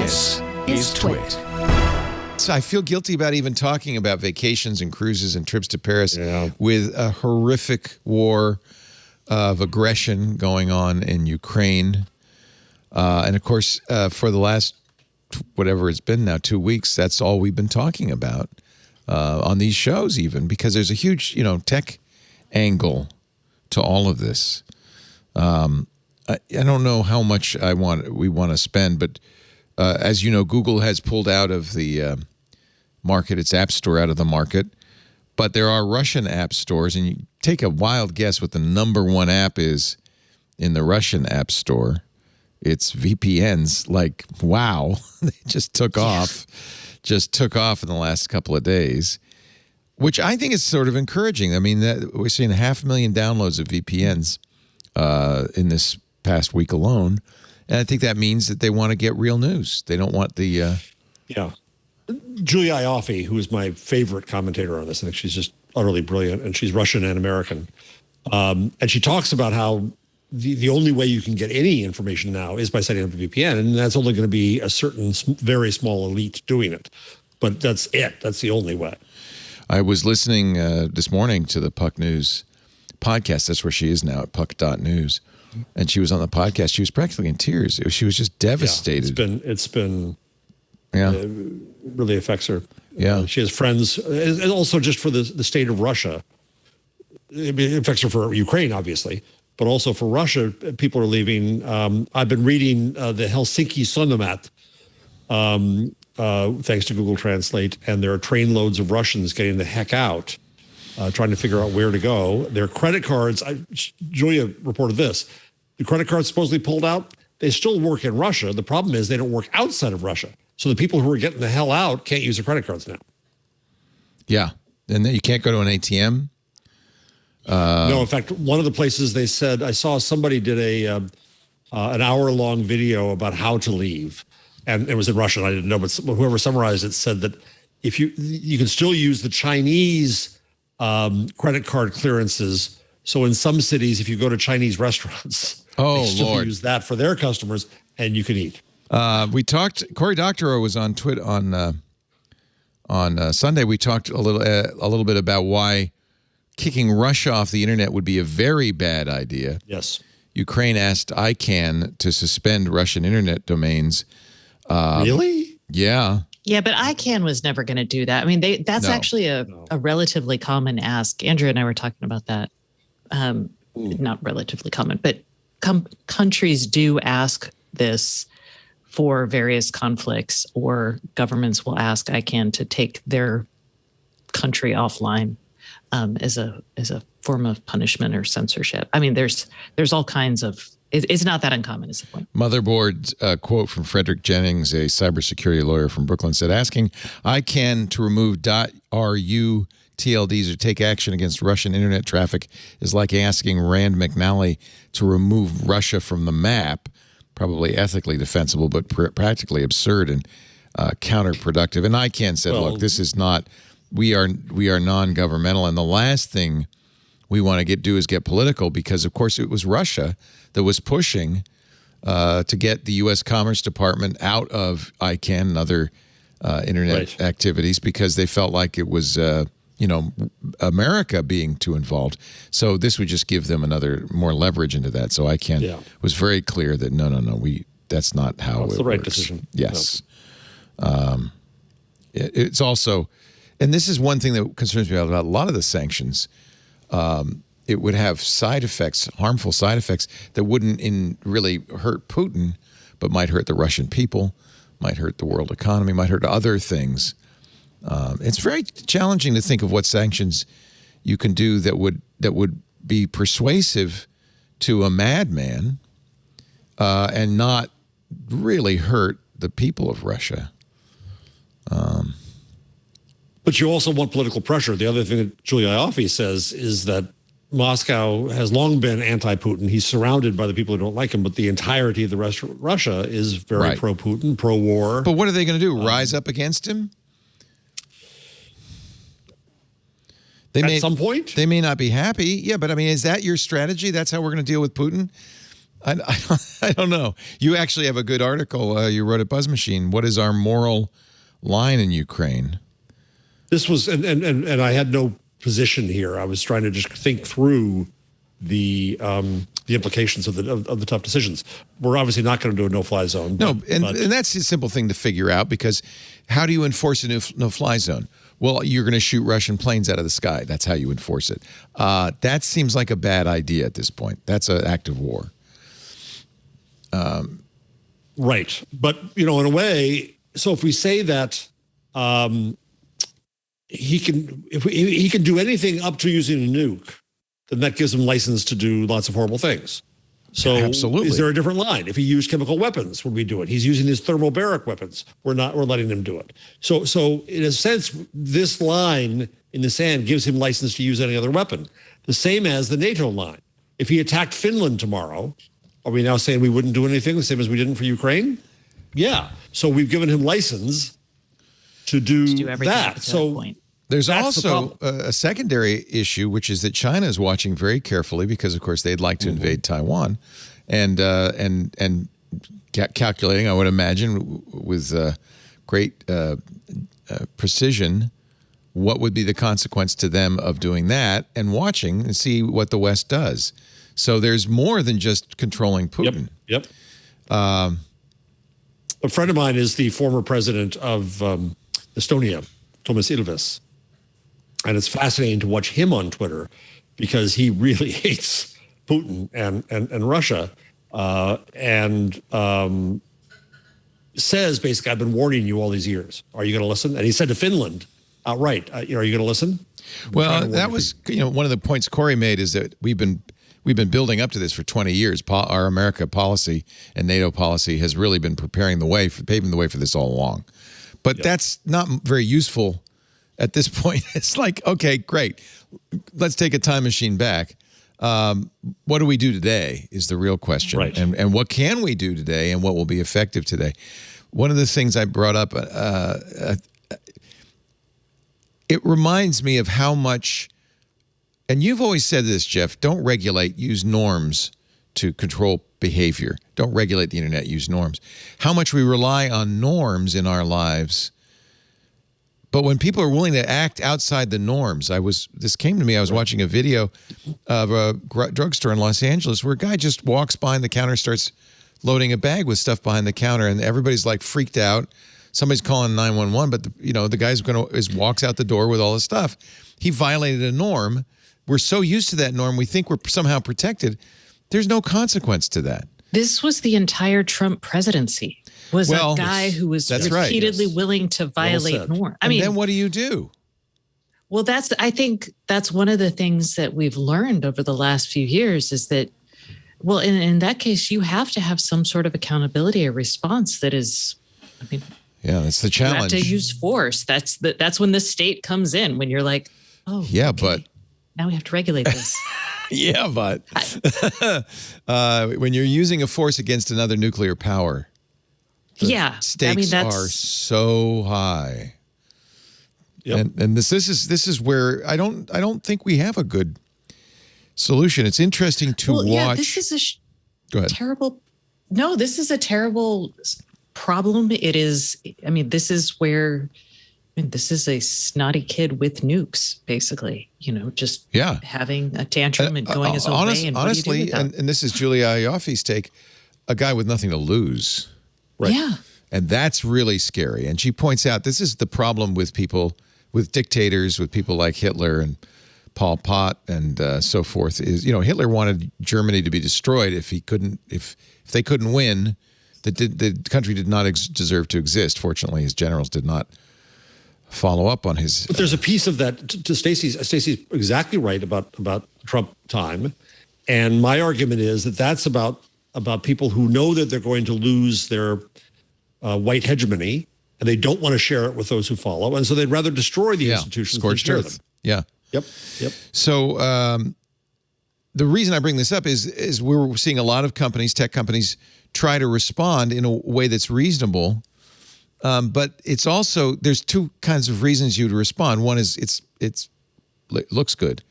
This is TWiT. I feel guilty about even talking about vacations and cruises and trips to Paris with a horrific war of aggression going on in Ukraine. And of course, for the last, whatever it's been now, 2 weeks, that's all we've been talking about on these shows even, because there's a huge, tech angle to all of this. I don't know how much we want to spend, but as you know, Google has pulled out of the market, its app store out of the market. But there are Russian app stores, and you take a wild guess what the #1 app is in the Russian app store. It's VPNs. Like, wow, they just took off. Just took off in the last couple of days, which I think is sort of encouraging. I mean, we're seeing 500,000 downloads of VPNs in this past week alone. And I think that means that they want to get real news. They don't want the... Julia Ioffe, who is my favorite commentator on this, I think she's just utterly brilliant, and she's Russian and American. And she talks about how the only way you can get any information now is by setting up a VPN, and that's only going to be a certain very small elite doing it. But that's it. That's the only way. I was listening this morning to the Puck News podcast. That's where she is now, at puck.news. And she was on the podcast. She was practically in tears. She was just devastated. Yeah, it's been really affects her. Yeah. She has friends, and also just for the state of Russia. It affects her for Ukraine, obviously, but also for Russia. People are leaving. I've been reading the Helsinki Sanomat, thanks to Google Translate, and there are trainloads of Russians getting the heck out, trying to figure out where to go. Their credit cards, Julia reported this, the credit cards supposedly pulled out, they still work in Russia. The problem is they don't work outside of Russia. So the people who are getting the hell out can't use their credit cards now. Yeah. And then you can't go to an ATM? No, in fact, one of the places they said, I saw somebody did an hour-long video about how to leave. And it was in Russian, I didn't know, but whoever summarized it said that if you can still use the Chinese credit card clearances. So in some cities, if you go to Chinese restaurants, they still use that for their customers, and you can eat. We talked. Cory Doctorow was on Twitter on Sunday. We talked a little bit about why kicking Russia off the internet would be a very bad idea. Yes. Ukraine asked ICANN to suspend Russian internet domains. Really? Yeah. Yeah, but ICANN was never going to do that. I mean, that's actually a relatively common ask. Andrew and I were talking about that. Not relatively common, but countries do ask this for various conflicts, or governments will ask ICANN to take their country offline as a form of punishment or censorship. I mean, there's all kinds of. It's not that uncommon, is the point. Motherboard's quote from Frederick Jennings, a cybersecurity lawyer from Brooklyn, said, asking ICANN to remove .ru TLDs or take action against Russian internet traffic is like asking Rand McNally to remove Russia from the map. Probably ethically defensible, but practically absurd and counterproductive. And ICANN said, look, this is not, we are non-governmental. And the last thing we want to do is get political, because, of course, it was Russia that was pushing to get the U.S. Commerce Department out of ICANN and other internet activities, because they felt like it was, America being too involved. So this would just give them more leverage into that. So ICANN was very clear that no, that's not how it's it the right works. decision. Yes. No. It's also, and this is one thing that concerns me about a lot of the sanctions. It would have side effects, harmful side effects that wouldn't really hurt Putin, but might hurt the Russian people, might hurt the world economy, might hurt other things. It's very challenging to think of what sanctions you can do that would be persuasive to a madman and not really hurt the people of Russia. But you also want political pressure. The other thing that Julia Ioffe says is that Moscow has long been anti-Putin. He's surrounded by the people who don't like him, but the entirety of the rest of Russia is very pro-Putin, pro-war. But what are they going to do? Rise up against him? At some point? They may not be happy. Yeah, but I mean, is that your strategy? That's how we're going to deal with Putin? I don't know. You actually have a good article you wrote at Buzz Machine. What is our moral line in Ukraine? This was, and I had no position here. I was trying to just think through the implications of the tough decisions. We're obviously not going to do a no-fly zone. No, and that's a simple thing to figure out, because how do you enforce a no-fly zone? Well, you're going to shoot Russian planes out of the sky. That's how you enforce it. That seems like a bad idea at this point. That's an act of war. Right. But, in a way, so if we say that he can do anything up to using a nuke, then that gives him license to do lots of horrible things. So absolutely. Is there a different line? If he used chemical weapons, would we do it? He's using his thermobaric weapons. We're letting him do it. So in a sense, this line in the sand gives him license to use any other weapon. The same as the NATO line. If he attacked Finland tomorrow, are we now saying we wouldn't do anything the same as we didn't for Ukraine? Yeah. So we've given him license to do everything that. So point. There's also a secondary issue, which is that China is watching very carefully, because, of course, they'd like to invade Taiwan, and calculating, I would imagine, with great precision, what would be the consequence to them of doing that, and watching and see what the West does. So there's more than just controlling Putin. Yep. A friend of mine is the former president of Estonia, Toomas Ilves. And it's fascinating to watch him on Twitter, because he really hates Putin and Russia, and says, basically, I've been warning you all these years. Are you going to listen? And he said to Finland outright, are you going to listen? Well, that was, one of the points Corey made, is that we've been building up to this for 20 years. Our America policy and NATO policy has really been paving the way for this all along. But that's not very useful at this point. It's like, okay, great. Let's take a time machine back. What do we do today is the real question. Right. And what can we do today, and what will be effective today? One of the things I brought up, it reminds me of how much, and you've always said this, Jeff, don't regulate, use norms to control behavior. Don't regulate the internet, use norms. How much we rely on norms in our lives. But when people are willing to act outside the norms, this came to me, I was watching a video of a drugstore in Los Angeles where a guy just walks behind the counter, starts loading a bag with stuff behind the counter, and everybody's like freaked out. Somebody's calling 911, but the guy's walks out the door with all his stuff. He violated a norm. We're so used to that norm, we think we're somehow protected. There's no consequence to that. This was the entire Trump presidency. Was a guy who was repeatedly willing to violate norms. I mean, then what do you do? Well, I think that's one of the things that we've learned over the last few years, is that, well, in that case, you have to have some sort of accountability or response that is, yeah, that's the challenge. You have to use force. That's when the state comes in, when you're like, oh, yeah, okay, but now we have to regulate this. Yeah, but when you're using a force against another nuclear power, stakes are so high. Yep. And this is where I don't think we have a good solution. It's interesting to watch. Yeah, this is Go ahead. terrible. No, this is a terrible problem. It is. This is where. This is a snotty kid with nukes, basically. Just having a tantrum and going his own way. And honestly, and this is Julia Ioffi's take, a guy with nothing to lose. Right. Yeah. And that's really scary. And she points out this is the problem with people, with dictators, with people like Hitler and Pol Pot and so forth. Is Hitler wanted Germany to be destroyed if they couldn't win. The country did not deserve to exist. Fortunately, his generals did not follow up on his. But there's a piece of that to Stacey's. Stacey's exactly right about Trump time, and my argument is that that's about people who know that they're going to lose their white hegemony, and they don't want to share it with those who follow, and so they'd rather destroy the institutions than share them. Yeah. Yep. So the reason I bring this up is we're seeing a lot of companies, tech companies, try to respond in a way that's reasonable. But it's also, there's two kinds of reasons you'd respond. One is it looks good.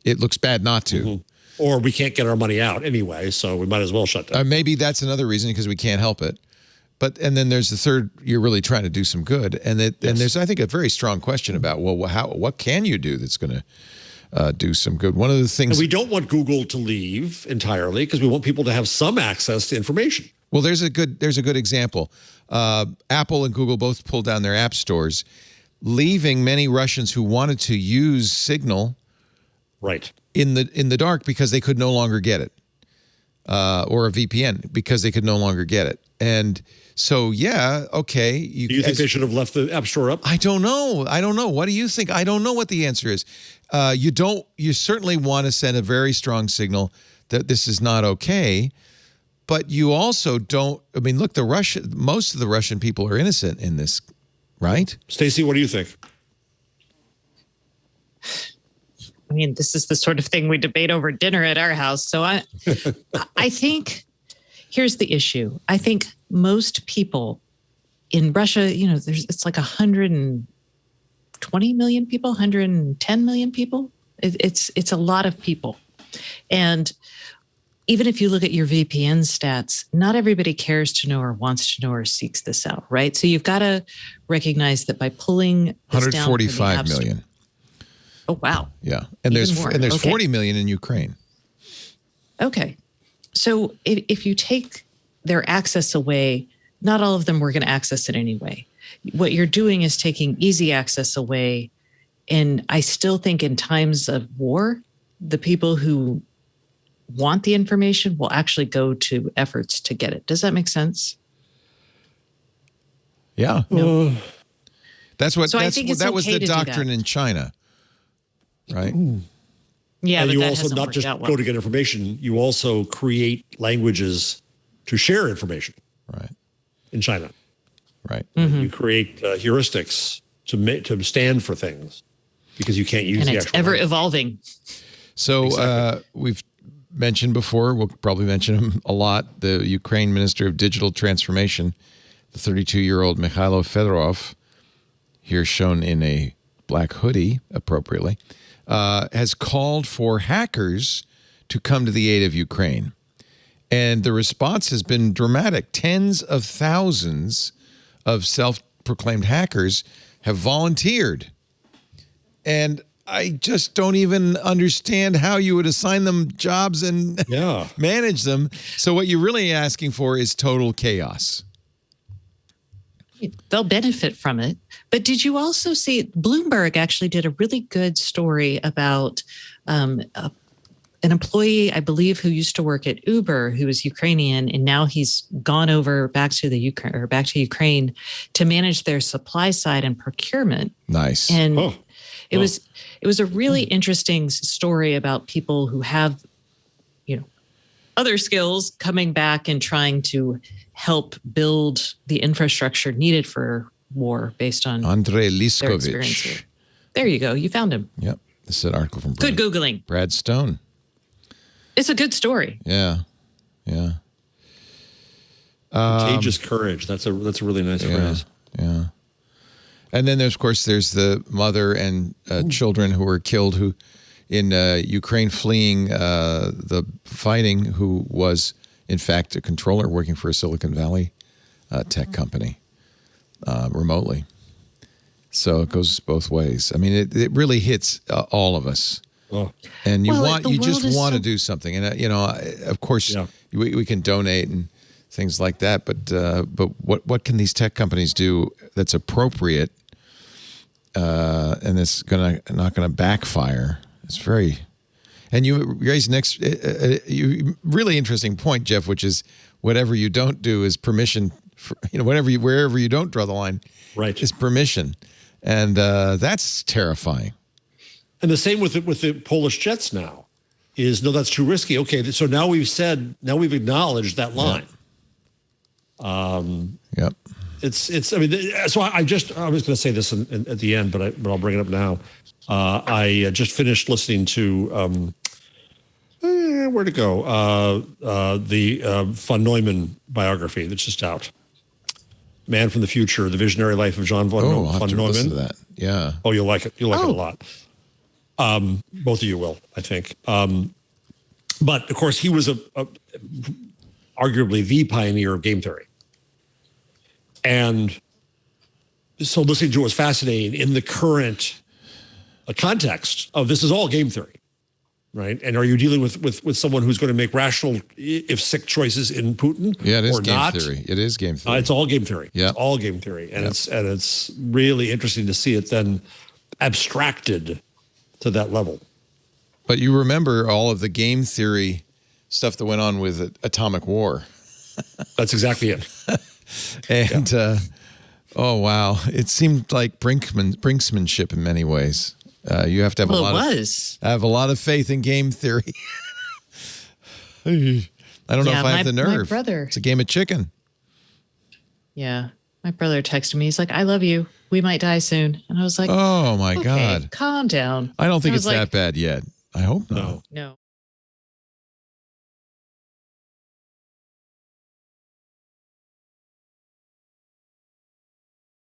It looks bad not to. Or we can't get our money out anyway, so we might as well shut down. Maybe that's another reason, because we can't help it. And then there's the third, you're really trying to do some good. And there's, I think, a very strong question about, well, what can you do that's going to do some good? One of the things... And we don't want Google to leave entirely, because we want people to have some access to information. Well, there's a good example. Apple and Google both pulled down their app stores, leaving many Russians who wanted to use Signal in the dark because they could no longer get it, or a VPN because they could no longer get it. And so, yeah, okay. Do you think they should have left the App Store up? I don't know. What do you think? I don't know what the answer is. You certainly want to send a very strong signal that this is not okay. But you also don't. I mean, look, most of the Russian people are innocent in this, right? Stacey, what do you think? I mean, this is the sort of thing we debate over dinner at our house. So I think here's the issue. I think most people in Russia, it's like 120 million people, 110 million people. It's a lot of people, and even if you look at your VPN stats, not everybody cares to know or wants to know or seeks this out, right? So you've got to recognize that by pulling this 145 million. Oh, wow. Yeah. And there's 40 million in Ukraine. Okay. So if you take their access away, not all of them were going to access it anyway. What you're doing is taking easy access away. And I still think in times of war, the people who want the information will actually go to efforts to get it. Does that make sense? Yeah. No. That was the doctrine in China, right? Yeah, and but you that also hasn't not worked just out well. go to get information, you also create languages to share information. Right. In China. Right. You create heuristics to stand for things because you can't use and the it's actual ever language. evolving. So we've mentioned before, we'll probably mention him a lot, the Ukraine Minister of Digital Transformation, the 32-year-old Mikhailo Federov, here shown in a black hoodie, appropriately, has called for hackers to come to the aid of Ukraine. And the response has been dramatic. Tens of thousands of self-proclaimed hackers have volunteered. And I just don't even understand how you would assign them jobs and manage them. So what you're really asking for is total chaos. They'll benefit from it. But did you also see Bloomberg actually did a really good story about an employee, I believe, who used to work at Uber, who was Ukrainian, and now he's gone over back to Ukraine to manage their supply side and procurement. Nice. And it was a really interesting story about people who have, other skills coming back and trying to help build the infrastructure needed for war based on Andrei their experience here. Liskovich. There you go. You found him. Yep. This is an article from Good Googling. Brad Stone. It's a good story. Yeah. Contagious courage. That's a really nice phrase. Yeah. And then there's the mother and children who were killed in Ukraine fleeing the fighting, who was in fact a controller working for a Silicon Valley tech company remotely. So it goes both ways. I mean, it really hits all of us. Oh. And you just want to do something. And, of course, we can donate and things like that. But what can these tech companies do that's appropriate and that's not going to backfire? It's very... And you raise really interesting point, Jeff, which is whatever you don't do is permission. Wherever you don't draw the line, is permission, and that's terrifying. And the same with the Polish jets now is no, that's too risky. Okay, so now we've acknowledged that line. Yep. It's. I mean, so I was going to say this at the end, but I'll bring it up now. I just finished listening to. Where to go? The von Neumann biography that's just out. Man from the Future: The Visionary Life of John von Neumann. I'll have to listen to that. Yeah. Oh, you'll like it. You'll like it a lot. Both of you will, I think. But of course, he was arguably the pioneer of game theory. And so listening to it was fascinating in the current context of this is all game theory, right? And are you dealing with someone who's going to make rational, if sick, choices in Putin? Yeah, it is or game not? theory. It is game theory. It's all game theory. Yeah, it's all game theory, and it's really interesting to see it then abstracted to that level. But you remember all of the game theory stuff that went on with atomic war. That's exactly it. And oh wow, it seemed like brinksmanship in many ways. You have to have a lot of faith in game theory. I don't know if I have the nerve. My brother, it's a game of chicken. Yeah, my brother texted me. He's like, "I love you. We might die soon." And I was like, "Oh my okay, God, calm down." I don't think it's that bad yet. I hope not. No.